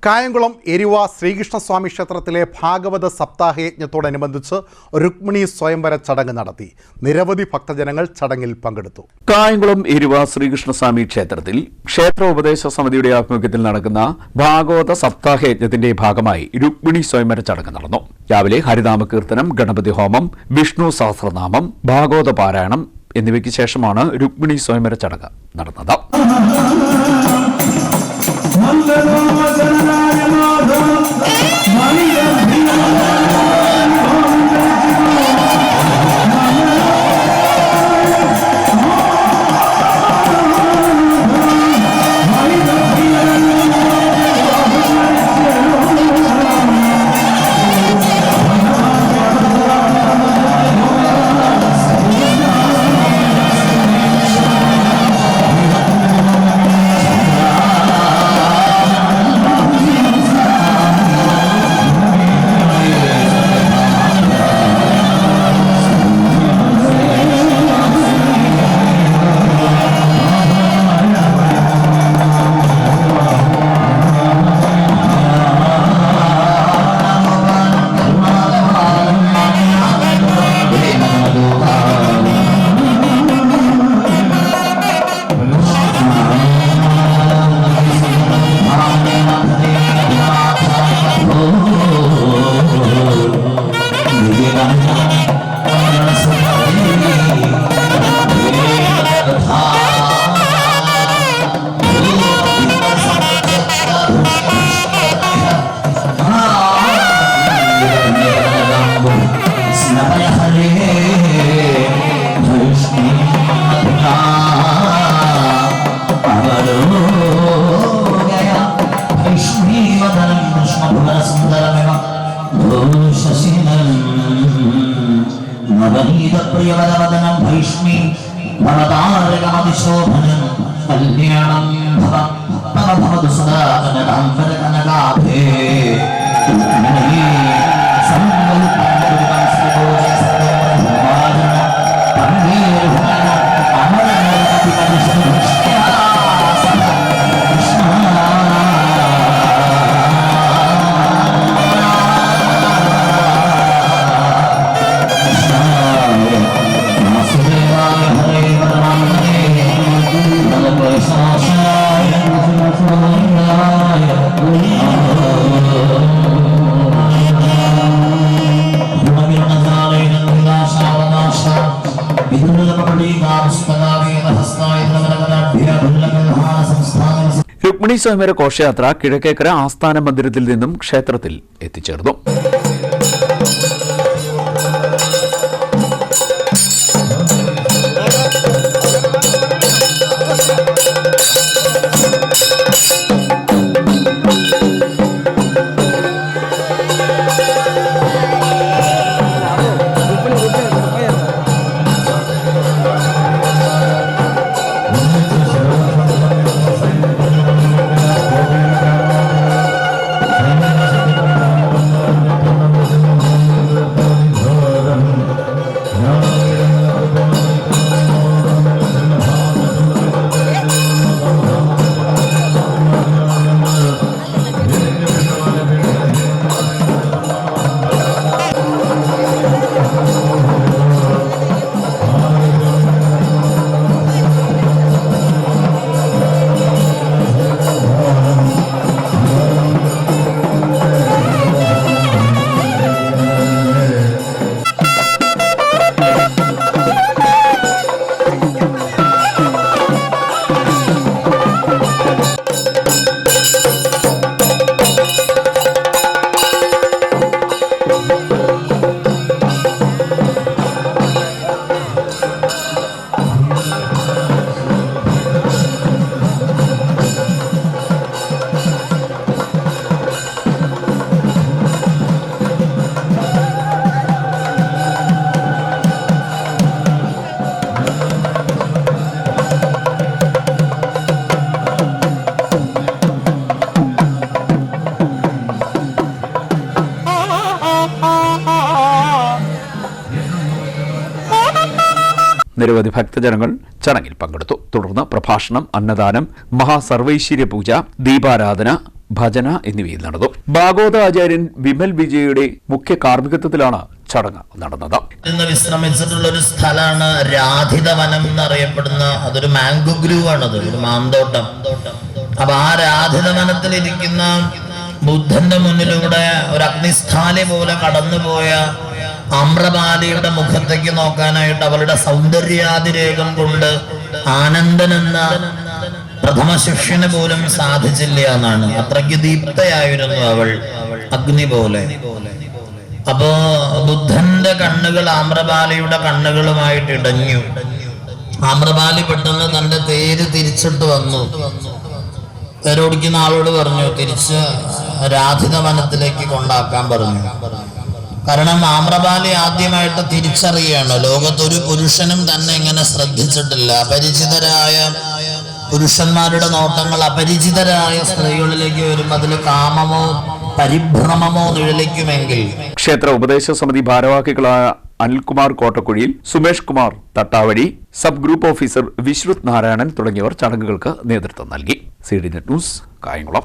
കായംകുളം എരുവ ശ്രീകൃഷ്ണസ്വാമി ക്ഷേത്രത്തിലെ ഭാഗവത സപ്താഹയജ്ഞത്തോടനുബന്ധിച്ച് രുക്മിണി സ്വയംവര ചടങ്ങ് നടത്തി. നിരവധി ഭക്തജനങ്ങൾ ചടങ്ങിൽ പങ്കെടുത്തു. കായംകുളം എരുവ ശ്രീകൃഷ്ണസ്വാമി ക്ഷേത്രത്തിൽ ക്ഷേത്രോപദേശ സമിതിയുടെ ആഭിമുഖ്യത്തിൽ നടക്കുന്ന ഭാഗവത സപ്താഹയജ്ഞത്തിന്റെ ഭാഗമായി രുക്മിണി സ്വയംവര ചടങ്ങ് നടന്നു. രാവിലെ ഹരിനാമകീർത്തനം, ഗണപതി ഹോമം, വിഷ്ണു സഹസ്രനാമം, ഭാഗവത പാരായണം എന്നിവയ്ക്ക് ശേഷമാണ് രുക്മിണി സ്വയംവര ചടങ്ങ് നടന്നത്. നവനീതപ്രിയവദനം ഭൈഷ്മി ഭവതാരകമതിശോഭനം കല്യാണം ഭവതു സദാ കനകാംബരകനകാഭേ രുക്മിണി സ്വയംവര ഘോഷയാത്ര കിഴക്കേക്കര ആസ്ഥാന മന്ദിരത്തിൽ നിന്നും ക്ഷേത്രത്തിൽ എത്തിച്ചേർന്നു. നിരവധി ഭക്തജനങ്ങൾ ചടങ്ങിൽ പങ്കെടുത്തു. തുടർന്ന് പ്രഭാഷണം, അന്നദാനം, മഹാസർവൈശ്വര്യ പൂജ, ദീപാരാധന, ഭജന എന്നിവയിൽ നടന്നു. ഭാഗവത ആചാര്യൻ വിമൽ വിജയയുടെ മുഖ്യ കാർമ്മികത്വത്തിലാണ് ചടങ്ങ് നടന്നത്. ഇന്ന് വിശ്രമിച്ചിട്ടുള്ള ഒരു സ്ഥലമാണ് രാധിത വനം എന്നറിയപ്പെടുന്ന, അതൊരു മാംഗോ ഗ്രൂവ് ആണത്, ഒരു മാന്തോട്ടം. അപ്പൊ ആ രാധിത വനത്തിൽ ഇരിക്കുന്ന ബുദ്ധന്റെ മുന്നിലൂടെ ഒരു അഗ്നിസ്ഥാലി പോലെ കടന്നുപോയ ആമ്രപാലിയുടെ മുഖത്തേക്ക് നോക്കാനായിട്ട് അവളുടെ സൗന്ദര്യാതിരേകം കൊണ്ട് ആനന്ദൻ എന്ന പ്രഥമ ശിഷ്യന് പോലും സാധിച്ചില്ല എന്നാണ്. അത്രയ്ക്ക് ദീപ്തയായിരുന്നു അവൾ, അഗ്നി പോലെ. അപ്പോ ബുദ്ധന്റെ കണ്ണുകൾ ആമ്രപാലിയുടെ കണ്ണുകളുമായിട്ട് ഇടഞ്ഞു. ആമ്രപാലി പെട്ടെന്ന് തന്റെ തേര് തിരിച്ചിട്ട് വന്നു. തേരോടിക്കുന്ന ആളോട് പറഞ്ഞു, തിരിച്ച് രാധിത വനത്തിലേക്ക് കൊണ്ടാക്കാൻ പറഞ്ഞു. കാരണം ആമ്രപാലി ആദ്യമായിട്ട് തിരിച്ചറിയാണ്, ലോകത്തൊരു പുരുഷനും തന്നെ ഇങ്ങനെ ശ്രദ്ധിച്ചിട്ടില്ല. അപരിചിതരായ പുരുഷന്മാരുടെ നോട്ടങ്ങൾ അപരിചിതരായ സ്ത്രീകളിലേക്ക് വരുമ്പോൾ അതിൽ കാമമോ പരിഭ്രമമോ നിഴലിക്കുമെങ്കിൽ. ക്ഷേത്ര ഉപദേശ സമിതി ഭാരവാഹികളായ Anilkumar Kottakkuzhiyil, Sumesh Kumar Thattavazhi, sub group officer Vishruth Narayanan തുടങ്ങിയവർ ചടങ്ങുകൾക്ക് നേതൃത്വം നൽകി. CDNet news, Kayamkulam.